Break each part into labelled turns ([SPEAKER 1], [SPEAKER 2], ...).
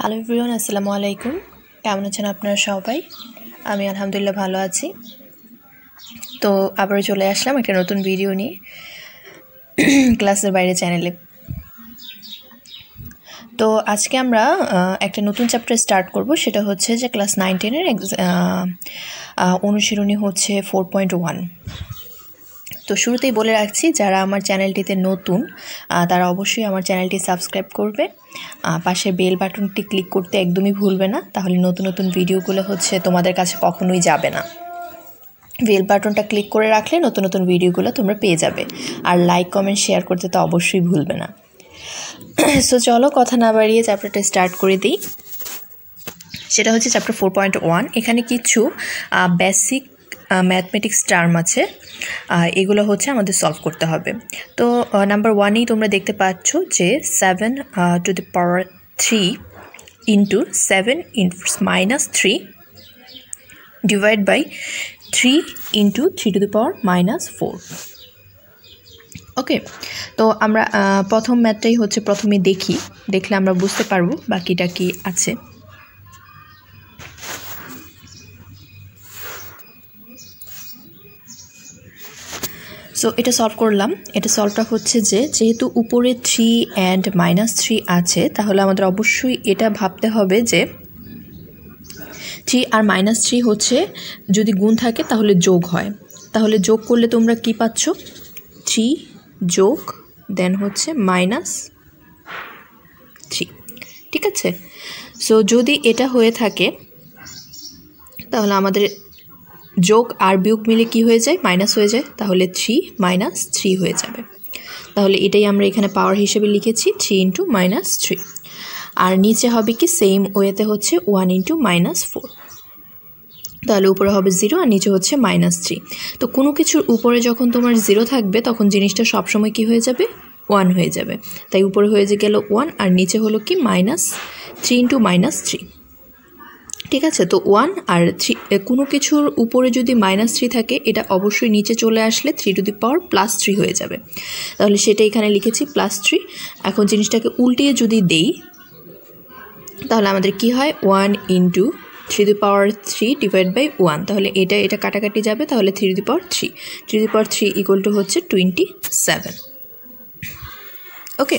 [SPEAKER 1] Hello everyone, আসসালামু আলাইকুম। কেমন আছেন আপনারা সবাই? আমি আলহামদুলিল্লাহ ভালো আছি। তো আবার চলে আসলাম একটা নতুন ভিডিও নিয়ে ক্লাসের বাইরে চ্যানেলে। তো আজকে আমরা একটা নতুন চ্যাপ্টার স্টার্ট করব, সেটা হচ্ছে যে ক্লাস 9-10-এর অনুশীলনী হচ্ছে 4.1। তো শুরুতেই বলে রাখছি, যারা আমার চ্যানেলটিতে নতুন তারা অবশ্যই আমার চ্যানেলটি সাবস্ক্রাইব করবে, পাশে বেল বাটনটি ক্লিক করতে একদমই ভুলবে না, তাহলে নতুন নতুন ভিডিওগুলো হচ্ছে তোমাদের কাছে কখনোই যাবে না। বেল বাটনটা ক্লিক করে রাখলে নতুন নতুন ভিডিওগুলো তোমরা পেয়ে যাবে। আর লাইক কমেন্ট শেয়ার করতে তো অবশ্যই ভুলবে না। সো চলো কথা না বাড়িয়ে চ্যাপ্টারটা স্টার্ট করে দিই। সেটা হচ্ছে চ্যাপ্টার 4.1। এখানে কিছু বেসিক ম্যাথমেটিক্স টার্ম আছে, এগুলো হচ্ছে আমাদের সলভ করতে হবে। তো নাম্বার 1-এই তোমরা দেখতে পাচ্ছ যে 7 to the power 3 into 7 minus 3 divide by 3 into 3 to the power minus 4। ওকে, তো আমরা প্রথম ম্যাথটাই হচ্ছে প্রথমে দেখলে আমরা বুঝতে পারবো বাকিটা কি আছে। সো এটা সলভ করলাম। এটা সলভটা হচ্ছে যেহেতু উপরে 3 and -3 আছে, তাহলে আমাদের অবশ্যই এটা ভাবতে হবে যে 3 আর -3 হচ্ছে যদি গুণ থাকে তাহলে যোগ হয়। তাহলে যোগ করলে তোমরা কি পাচ্ছ? 3 যোগ দেন হচ্ছে -3, ঠিক আছে? সো যদি এটা হয়ে থাকে তাহলে আমাদের যোগ আর বিয়োগ মিলে কি হয়ে যায়? মাইনাস হয়ে যায়। তাহলে 3 - 3 হয়ে যাবে। তাহলে এটাই আমরা এখানে পাওয়ার হিসেবে লিখেছি 3 × -3। আর নিচে হবে কি সেম ওয়েতে হচ্ছে 1 × -4। তাহলে উপরে হবে 0 আর নিচে হচ্ছে -3। তো কোনো কিছুর উপরে যখন তোমার 0 থাকবে তখন জিনিসটা সবসময় কি হয়ে যাবে? 1 হয়ে যাবে। তাই উপরে হয়ে গেল 1 আর নিচে হলো কি -3 × -3, ঠিক আছে? তো 1 আর 3, কোনো কিছুর উপরে যদি -3 থাকে এটা অবশ্যই নিচে চলে আসলে 3 to the power +3 হয়ে যাবে। তাহলে সেটা এখানে লিখেছি +3। এখন জিনিসটাকে উল্টিয়ে যদি দেই তাহলে আমাদের কি হয়? 1 × 3 to the power 3 divided by 1। তাহলে এটা কাটাকাটি যাবে, তাহলে 3 to the power 3। 3 to the power 3 = হচ্ছে 27। ওকে,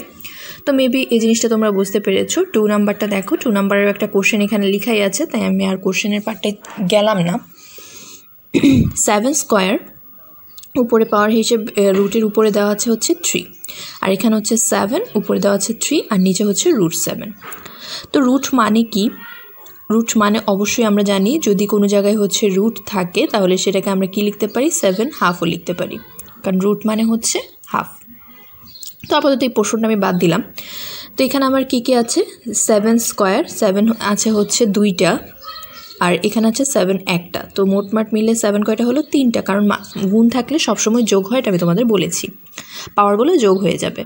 [SPEAKER 1] তো মেবি এই জিনিসটা তোমরা বুঝতে পেরেছো। 2 নাম্বারটা দেখো, 2 নাম্বারের একটা কোশ্চেন এখানে লেখাই আছে, তাই আমি আর কোশ্চেনের পার্টে গেলাম না। 7 স্কোয়ার উপরে পাওয়ার হিসেবে রুটের উপরে দেওয়া আছে হচ্ছে 3, আর এখানে হচ্ছে 7 উপরে দেওয়া আছে 3 আর নিচে হচ্ছে √7। তো রুট মানে কি? রুট মানে অবশ্যই আমরা জানি যদি কোনো জায়গায় হচ্ছে রুট থাকে তাহলে সেটাকে আমরা কি লিখতে পারি? 7/2ও লিখতে পারি, কারণ রুট মানে হচ্ছে হাফ। তো আপাতত এই পোর্শনটা আমি বাদ দিলাম। তো এখানে আমার কি আছে? 7 স্কোয়ার, 7 আছে হচ্ছে 2টা, আর এখানে আছে 7 একটা। তো মোটমাট মিলে 7 কয়টা হলো? 3টা, কারণ গুণ থাকলে সবসময় যোগ হয়, এটা আমি তোমাদের বলেছি। পাওয়ারগুলো যোগ হয়ে যাবে।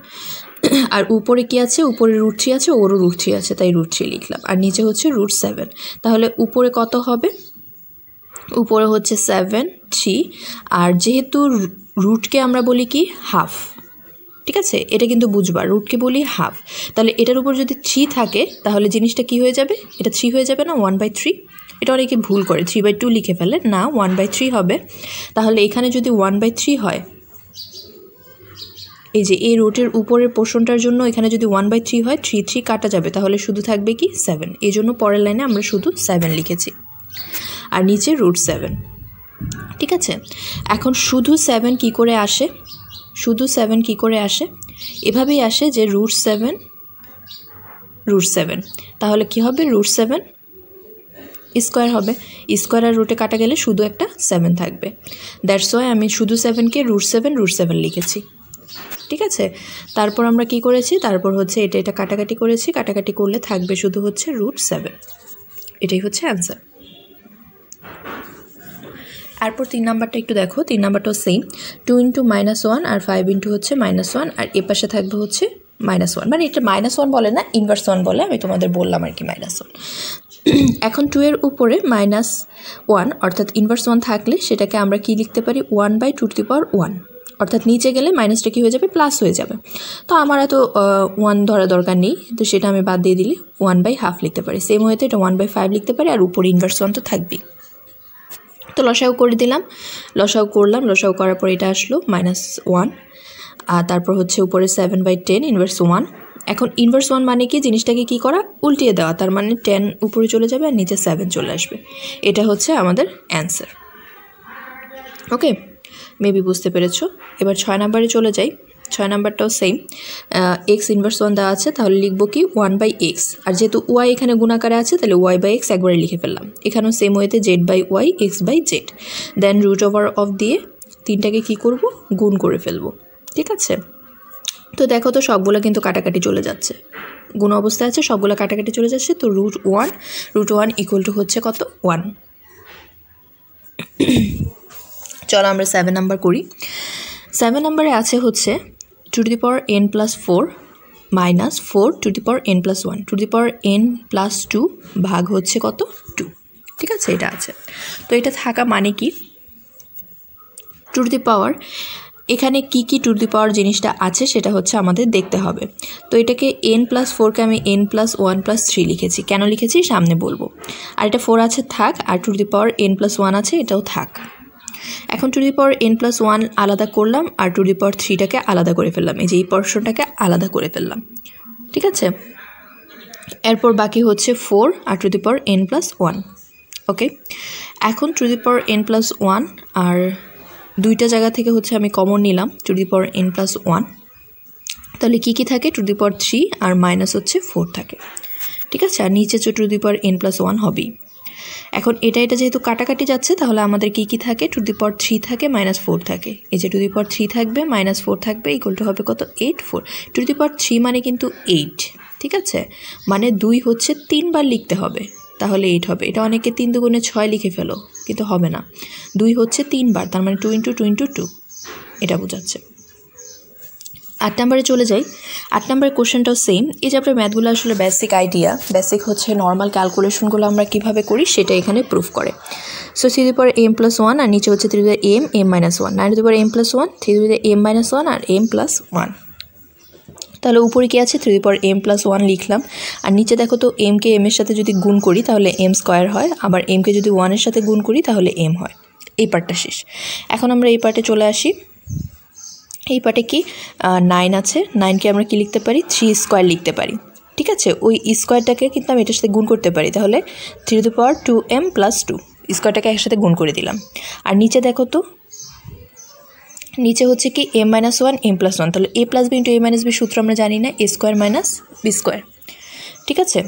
[SPEAKER 1] আর উপরে কি আছে? উপরে √3 আছে, ওরও √3 আছে, তাই √3 লিখলাম। আর নিচে হচ্ছে √7। তাহলে উপরে কত হবে? উপরে হচ্ছে 7, 3, আর যেহেতু রুটকে আমরা বলি কি হাফ, ঠিক আছে? এটা কিন্তু বুঝবা, রুটকে বলি হাফ। তাহলে এটার উপর যদি 3 থাকে তাহলে জিনিসটা কি হয়ে যাবে? এটা 3 হয়ে যাবে না 1/3? এটা অনেকে ভুল করে 3/2 লিখে ফেলে, না 1/3 হবে। তাহলে এখানে যদি 1/3 হয়, এই যে এই রুটের উপরের পোর্শনটার জন্য এখানে যদি 1/3 হয়, 3 কাটা যাবে, তাহলে শুধু থাকবে কি 7। এই জন্য পরের লাইনে আমরা শুধু 7 লিখেছি, আর নিচে √7, ঠিক আছে? এখন শুধু 7 কি করে আসে? শুধু 7 কি করে আসে? এভাবেই আসে যে √7। তাহলে কি হবে? √7 স্কোয়ার হবে। স্কোয়ার আর রুটে কাটা গেলে শুধু একটা 7 থাকবে। দ্যাটস ওয়াই আমি শুধু 7কে √7 লিখেছি, ঠিক আছে? তারপর আমরা কি করেছি? তারপর হচ্ছে এটা কাটাকাটি করেছি, কাটাকাটি করলে থাকবে শুধু হচ্ছে √7। এটাই হচ্ছে অ্যান্সার। তারপর 3 নাম্বারটা একটু দেখো। 3 নাম্বারটাও সেম, 2 × -1 আর 5 × হচ্ছে -1, আর এ পাশে থাকবে হচ্ছে -1। মানে এটা -1 বলে না, ইনভার্স 1 বলে, আমি তোমাদের বললাম আর কি -1। এখন 2 এর উপরে -1 অর্থাৎ ইনভার্স 1 থাকলে সেটাকে আমরা কি লিখতে পারি? 1/2 to the power 1। অর্থাৎ নিচে গেলে মাইনাসটা কী হয়ে যাবে, প্লাস হয়ে যাবে। তো আমার এত 1 ধরা দরকার নেই, তো সেটা আমি বাদ দিয়ে দিলে 1/2 লিখতে পারি। সেম ওয়েতে এটা 1/5 লিখতে পারি, আর উপরে ইনভার্স 1 তো থাকবেই। তো লসাগু করে দিলাম, লসাগু করলাম, লসাগু করার পর এটা আসলো -1, আর তারপর হচ্ছে উপরে 7/10 ইনভার্স 1। এখন ইনভার্স 1 মানে কি, জিনিসটাকে কি করা, উল্টিয়ে দেওয়া, তার মানে 10 উপরে চলে যাবে আর নিচে 7 চলে আসবে। এটা হচ্ছে আমাদের অ্যান্সার। ওকে, মেবি বুঝতে পেরেছো। এবার 6 নাম্বারে চলে যাই। 6 নাম্বারটাও সেম, এক্স ইনভার্স 1 দেওয়া আছে, তাহলে লিখবো কি 1/x, আর যেহেতু ওয়াই এখানে গুণাকারে আছে তাহলে y/x একবারে লিখে ফেললাম। এখানেও সেম ওয়েতে z/y x/z, দেন √ অফ দিয়ে 3টাকে কী করব, গুণ করে ফেলবো। ঠিক আছে, তো দেখো তো সবগুলো কিন্তু কাটাকাটি চলে যাচ্ছে, গুণ অবস্থায় আছে, সবগুলো কাটাকাটি চলে যাচ্ছে। তো √1 ইকুয়াল টু হচ্ছে কত, 1। চলো আমরা 7 নাম্বার করি। 7 নাম্বারে আছে হচ্ছে 2n+4 - 4n+1 2n+2 ভাগ হচ্ছে কত, 2। ঠিক আছে, এটা আছে। তো এটা থাকা মানে কি, টু দি পাওয়ার, এখানে কি কি টু দি পাওয়ার জিনিসটা আছে সেটা হচ্ছে আমাদের দেখতে হবে। তো এটাকে n+4কে আমি n+1+3 লিখেছি। কেন লিখেছি সামনে বলবো। আর এটা 4 আছে থাক, আর টু দি পাওয়ার n+1 আছে, এটাও থাক। এখন টু দি পাওয়ার n+1 আলাদা করলাম, আর টু দি পাওয়ার 3টাকে আলাদা করে ফেললাম, এই যে এই পোর্শনটাকে আলাদা করে ফেললাম। ঠিক আছে, এরপর বাকি হচ্ছে 4 আর টু দি পাওয়ার n+1। ওকে, এখন টু দি পাওয়ার n+1 আর দুইটা জায়গা থেকে হচ্ছে আমি কমন নিলাম টু দি পাওয়ার n+1, তাহলে কী কী থাকে, two the power 3 R minus হচ্ছে 4 থাকে। ঠিক আছে, আর নিচে টু দি পাওয়ার n+1 হবেই। এখন এটা যেহেতু কাটাকাটি যাচ্ছে, তাহলে আমাদের কী কী থাকে, টু দি পাওয়ার 3 থাকে, -4 থাকে, এই যে টু দি পাওয়ার 3 থাকবে, -4 থাকবে, ইকুয়াল টু হবে কত, 8 4। টু দি পাওয়ার 3 মানে কিন্তু 8। ঠিক আছে, মানে 2 হচ্ছে 3 বার লিখতে হবে, তাহলে 8 হবে। এটা অনেকে 3 দুগুণে 6 লিখে ফেলো, কিন্তু হবে না, 2 হচ্ছে 3 বার, তার মানে 2 × 2 × 2, এটা বোঝাচ্ছে। 8 নাম্বারে চলে যাই। 8 নাম্বারের কোশ্চেনটাও সেম। এই যে আপনার ম্যাথগুলো আসলে বেসিক আইডিয়া, বেসিক হচ্ছে নর্মাল ক্যালকুলেশনগুলো আমরা কীভাবে করি সেটা এখানে প্রুফ করে। সো 3 m+1 আর নিচে হচ্ছে 3 m-1, 9 m+1 3 m-1 আর m+1। তাহলে উপরে কি আছে, 3 m+1 লিখলাম, আর নিচে দেখো তো m-কে m-এর সাথে যদি গুণ করি তাহলে m² হয়, আবার m-কে যদি 1-এর সাথে গুণ করি তাহলে m হয়। এই পার্টটা শেষ। এখন আমরা এই পার্টে চলে আসি। এই পার্টে কি 9 আছে, 9কে আমরা কি লিখতে পারি, 3² লিখতে পারি। ঠিক আছে, ওই স্কোয়ারটাকে কিন্তু আমি এটার সাথে গুণ করতে পারি, তাহলে 3 2m+2 স্কোয়ারটাকে একসাথে গুণ করে দিলাম। আর নিচে দেখো তো, নিচে হচ্ছে কি m-1 m+1, তাহলে a+b × a-b সূত্র আমরা জানি না, a² - b²। ঠিক আছে,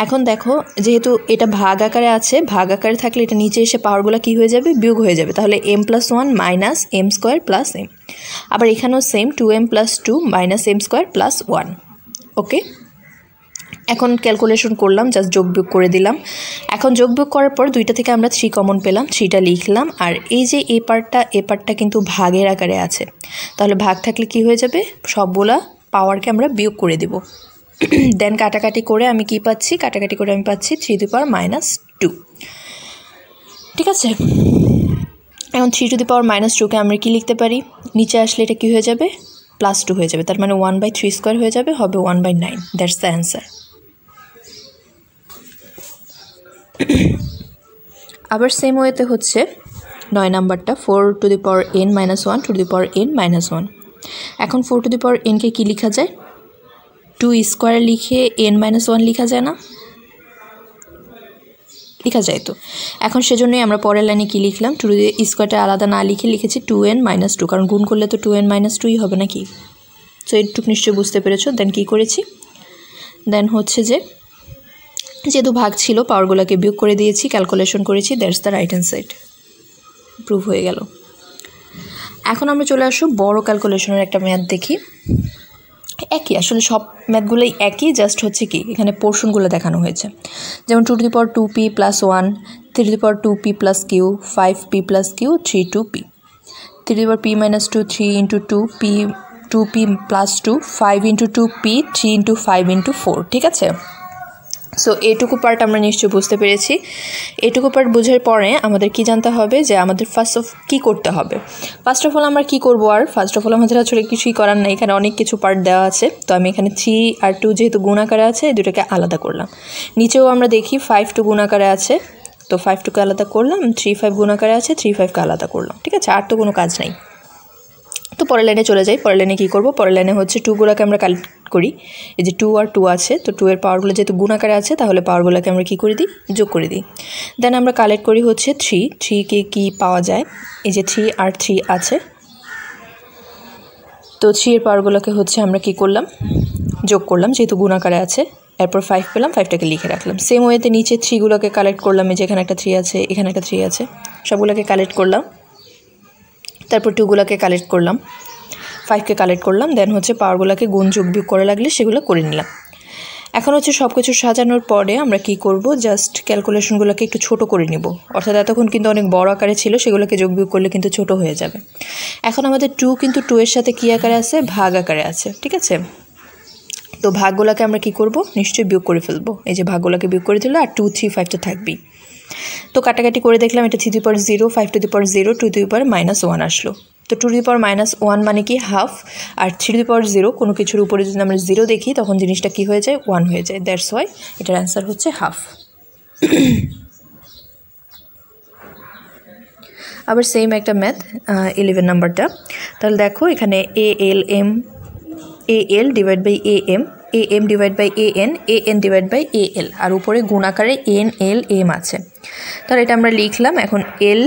[SPEAKER 1] এখন দেখো যেহেতু এটা ভাগ আকারে আছে, ভাগ আকারে থাকলে এটা নিচে এসে পাওয়ারগুলো কী হয়ে যাবে, বিয়োগ হয়ে যাবে, তাহলে m+1 - m² + m। আবার এখানেও সেম 2m+2 - m² + 1। ওকে, এখন ক্যালকুলেশন করলাম, জাস্ট যোগ বিয়োগ করে দিলাম। এখন যোগ বিয়োগ করার পর দুইটা থেকে আমরা 3 কমন পেলাম, 3টা লিখলাম। আর এই যে এই পার্টটা কিন্তু ভাগের আকারে আছে, তাহলে ভাগ থাকলে কি হয়ে যাবে, সবগুলা পাওয়ারকে আমরা বিয়োগ করে দেব। দেন কাটাকাটি করে আমি কি পাচ্ছি, কাটাকাটি করে আমি পাচ্ছি 3 - 2। ঠিক আছে, এখন 3 - 2কে আমরা কি লিখতে পারি, নিচে আসলে এটা কি হয়ে যাবে, +2 হয়ে যাবে, তার মানে 1/3² হয়ে যাবে, হবে 1/9। That's the answer. আবার সেম ওয়েতে হচ্ছে 9 নাম্বারটা 4n-1 n-1। এখন 4n-কে কি লেখা যায়, 2² লিখে n-1 লেখা যায় না, লেখা যায় তো। এখন সেজন্যই আমরা পরের লাইনে কি লিখলাম, 2² আলাদা না লিখে লিখেছি 2n-2, কারণ গুণ করলে তো 2n-2ই হবে নাকি। সো এইটুকু নিশ্চয়ই বুঝতে পেরেছো। দেন কি করেছি, দেন হচ্ছে যে যেহেতু ভাগ ছিল পাওয়ারগুলোকে বিয়োগ করে দিয়েছি, ক্যালকুলেশন করেছি, that's the right hand side, prove হয়ে গেল। এখন আমরা চলে আসবো বড় ক্যালকুলেশনের একটা ম্যাথ দেখি। একই, আসলে সব ম্যাথগুলোই একই, জাস্ট হচ্ছে কি এখানে পোর্শনগুলো দেখানো হয়েছে। যেমন 2^2p + 1 3^2p + q 5p + q 3(2p) 3p - 2 3 × 2p 2p + 2 5 × 2p 3 × 5 × 4। ঠিক আছে, সো এইটুকু পার্ট আমরা নিশ্চয়ই বুঝতে পেরেছি। এইটুকু পার্ট বোঝার পরে আমাদের কি জানতে হবে যে আমাদের ফার্স্ট অফ অল আমরা কি করব, আর ফার্স্ট অফ অল আমাদের আসলে কিছুই করার নাই, এখানে অনেক কিছু পার্ট দেওয়া আছে। তো আমি এখানে 3 আর 2 যেহেতু গুণ আকারে আছে, এই দুটোকে আলাদা করলাম। নিচেও আমরা দেখি 5 2 গুণ আকারে আছে, তো 5 2কে আলাদা করলাম, 3 5 গুণ আকারে আছে, 3 5কে আলাদা করলাম। ঠিক আছে, আর তো কোনো কাজ নাই। তো পরের লাইনে চলে যাই। পরের লাইনে কী করবো, পরের লাইনে হচ্ছে 2গুলোকে আমরা কালেক্ট করি। এই যে 2 আর 2 আছে, তো 2 এর পাওয়ারগুলো যেহেতু গুণ আকারে আছে, তাহলে পাওয়ারগুলোকে আমরা কী করে দিই, যোগ করে দিই। দেন আমরা কালেক্ট করি হচ্ছে 3কে কী পাওয়া যায়, এই যে 3 আর 3 আছে, তো 3 এর পাওয়ারগুলোকে হচ্ছে আমরা কী করলাম, যোগ করলাম, যেহেতু গুণ আকারে আছে। এরপর 5 পেলাম, 5টাকে লিখে রাখলাম। সেম ওয়েতে নিচে 3গুলোকে কালেক্ট করলাম, এই যে এখানে একটা 3 আছে, এখানে একটা 3 আছে, সবগুলোকে কালেক্ট করলাম। তারপর 2গুলোকে কালেক্ট করলাম, 5কে কালেক্ট করলাম। দেন হচ্ছে পাওয়ারগুলোকে গুণ যোগ বিয়োগ করে লাগলে সেগুলো করে নিলাম। এখন হচ্ছে সব কিছু সাজানোর পরে আমরা কি করব, জাস্ট ক্যালকুলেশনগুলোকে একটু ছোট করে নিব। অর্থাৎ এতক্ষণ কিন্তু অনেক বড় আকারে ছিল, সেগুলোকে যোগ বিয়োগ করলে কিন্তু ছোট হয়ে যাবে। এখন আমাদের 2 কিন্তু 2 এর সাথে কী আকারে আছে, ভাগ আকারে আছে। ঠিক আছে, তো ভাগগুলোকে আমরা কি করব, নিশ্চয়ই বিয়োগ করে ফেলবো। এই যে ভাগগুলোকে বিয়োগ করে দিলে আর 2 3 5 তো থাকবেই। তো কাটাকাটি করে দেখলাম, এটা 3 to the power 0, 5 to the power 0, 2 to the power -1 আসলো। তো 2 টু দি পাওয়ার -1 মানে কি, half. R 3 to the power 0, কোনো কিছুর উপরে যদি আমরা 0 দেখি তখন জিনিসটা কি হয়ে যায়, 1 হয়ে যায়। দ্যাটস ওয়াই এটার অ্যান্সার হচ্ছে হাফ। আবার সেম একটা ম্যাথ 11 নাম্বারটা। তাহলে দেখো এখানে AL divide by AM divide by AN divide by AL, আর উপরে গুণ আকারে NLM আছে। তাহলে এটা আমরা লিখলাম। এখন L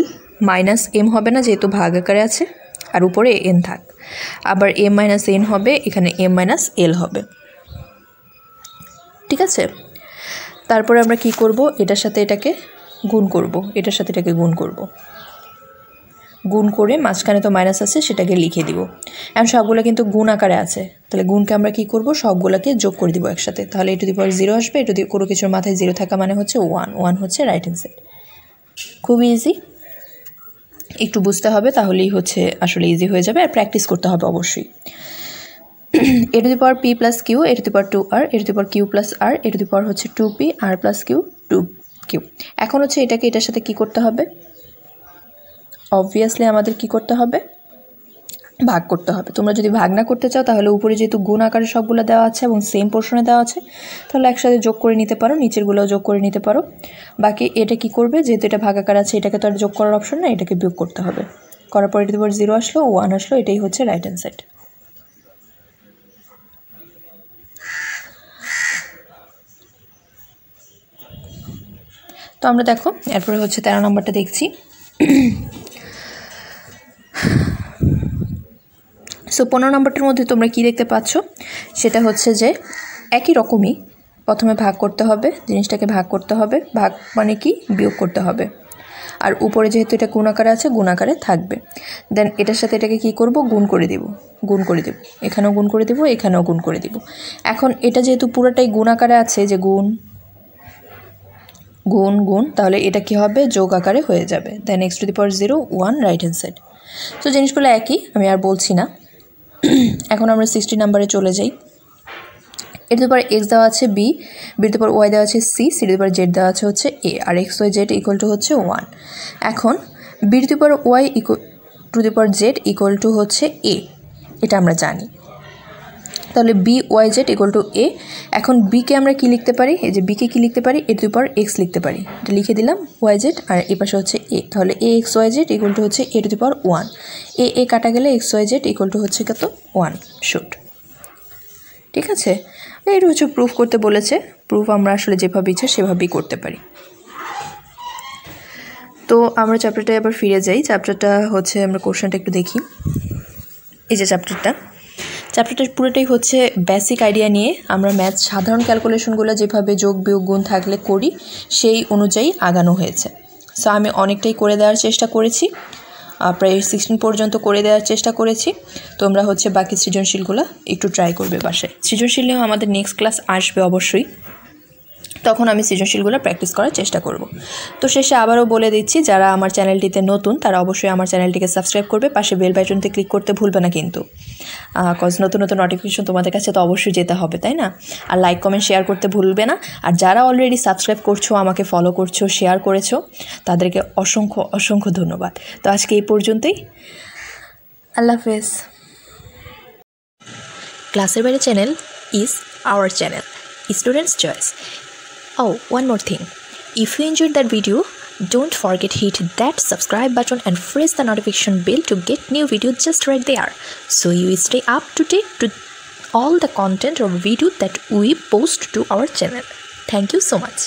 [SPEAKER 1] মাইনাস M হবে না, যেহেতু ভাগ আকারে আছে, আর উপরে N থাক। আবার M মাইনাস N হবে, এখানে M মাইনাস L হবে। ঠিক আছে, তারপরে আমরা কি করব, এটার সাথে এটাকে গুণ করব, এটার সাথে এটাকে গুণ করব, গুণ করে মাঝখানে তো মাইনাস আছে, সেটাকে লিখে দিব। এখন সবগুলো কিন্তু গুণ আকারে আছে, তাহলে গুণকে আমরা কি করব, সবগুলোকে যোগ করে দিব একসাথে। তাহলে এ টু দি পাওয়ার 0 আসবে, এ টু দি কোনো কিছুর মাথায় 0 থাকা মানে হচ্ছে 1 হচ্ছে রাইট হ্যান্ড সাইড। খুবই ইজি, একটু বুঝতে হবে, তাহলেই হচ্ছে আসলে ইজি হয়ে যাবে। আর প্র্যাকটিস করতে হবে অবশ্যই। A to the power P plus q, a to the power 2R, a to the power q plus R, a to the power হচ্ছে 2P, R plus Q 2Q। এখন হচ্ছে এটাকে এটার সাথে কি করতে হবে, অবভিয়াসলি আমাদের কি করতে হবে, ভাগ করতে হবে। তোমরা যদি ভাগ না করতে চাও, তাহলে উপরে যেহেতু গুণ আকারে সবগুলো দেওয়া আছে এবং সেম পোর্শনে দেওয়া আছে, তাহলে একসাথে যোগ করে নিতে পারো, নিচেরগুলোও যোগ করে নিতে পারো। বাকি এটা কি করবে, যেহেতু এটা ভাগ আকার আছে, এটাকে তো আর যোগ করার অপশন না, এটাকে বিয়োগ করতে হবে। করার পর এটার উপর 0 আসলো, 1 আসলো, এটাই হচ্ছে রাইট হ্যান্ড সাইড। তো আমরা দেখো এরপরে হচ্ছে 13 নম্বরটা দেখছি। সো 15 নম্বরটার মধ্যে তোমরা কি দেখতে পাচ্ছ, সেটা হচ্ছে যে একই রকমই প্রথমে ভাগ করতে হবে, জিনিসটাকে ভাগ করতে হবে। ভাগ মানে কি, বিয়োগ করতে হবে। আর উপরে যেহেতু এটা গুণ আকারে আছে, গুণ আকারে থাকবে। দেন এটার সাথে এটাকে কি করব, গুণ করে দেব, এখানেও গুণ করে দেব, এখানেও গুণ করে দেব। এখন এটা যেহেতু পুরোটাই গুণ আকারে আছে, যে গুণ গুণ গুণ, তাহলে এটা কি হবে, যোগ আকারে হয়ে যাবে। দেন x two the power 0, 1 right hand side. তো জিনিসগুলো একই, আমি আর বলছি না। এখন আমরা 60 নাম্বারে চলে যাই। এর টু দি পাওয়ার x দেওয়া আছে b, b to the power y দেওয়া আছে c, c to the power z দেওয়া আছে হচ্ছে a, আর x y z equal to হচ্ছে 1। এখন b to the power y to the power z equal to হচ্ছে a, এটা আমরা জানি। তাহলে b y z equal to a. এখন বিকে আমরা কি লিখতে পারি, এই যে বিকে কি লিখতে পারি, এ টু দি পাওয়ার এক্স লিখতে পারি। এটা লিখে দিলাম ওয়াই জেড, আর এ পাশে হচ্ছে এ। তাহলে a x y z equal to হচ্ছে a to the power 1। A কাটা গেলে x y z equal to হচ্ছে কত, 1 শুট। ঠিক আছে, এটা হচ্ছে প্রুফ করতে বলেছে। প্রুফ আমরা আসলে যেভাবে ইচ্ছা সেভাবেই করতে পারি। তো আমরা চ্যাপ্টারটায় আবার ফিরে যাই। চ্যাপ্টারটা হচ্ছে, আমরা কোশ্চেনটা একটু দেখি। এই যে চ্যাপ্টারটা পুরোটাই হচ্ছে বেসিক আইডিয়া নিয়ে আমরা ম্যাথ সাধারণ ক্যালকুলেশনগুলো যেভাবে যোগ বিয়োগ গুণ থাকলে করি সেই অনুযায়ী আগানো হয়েছে। সো আমি অনেকটাই করে দেওয়ার চেষ্টা করেছি, প্রায় 16 পর্যন্ত করে দেওয়ার চেষ্টা করেছি। তোমরা হচ্ছে বাকি সৃজনশীলগুলো একটু ট্রাই করবে বাসায়। সৃজনশীল নিয়েও আমাদের নেক্সট ক্লাস আসবে অবশ্যই। তখন আমি সৃজনশীলগুলো প্র্যাকটিস করার চেষ্টা করব। তো শেষে আবারও বলে দিচ্ছি, যারা আমার চ্যানেলটিতে নতুন তারা অবশ্যই আমার চ্যানেলটিকে সাবস্ক্রাইব করবে, পাশে বেল বাটনতে ক্লিক করতে ভুলবে না কিন্তু, কজ নতুন নতুন নোটিফিকেশন তোমাদের কাছে তো অবশ্যই যেতে হবে, তাই না? আর লাইক কমেন্ট শেয়ার করতে ভুলবে না। আর যারা অলরেডি সাবস্ক্রাইব করছো, আমাকে ফলো করছো, শেয়ার করেছো, তাদেরকে অসংখ্য অসংখ্য ধন্যবাদ। তো আজকে এই পর্যন্তই, আল্লাহ হাফেজ। ক্লাসের বাইরে channel is our channel, students choice. Oh, one more thing, if you enjoyed that video, don't forget hit that subscribe button and press the notification bell to get new video just right there, so you stay up to date to all the content or video that we post to our channel. Thank you so much.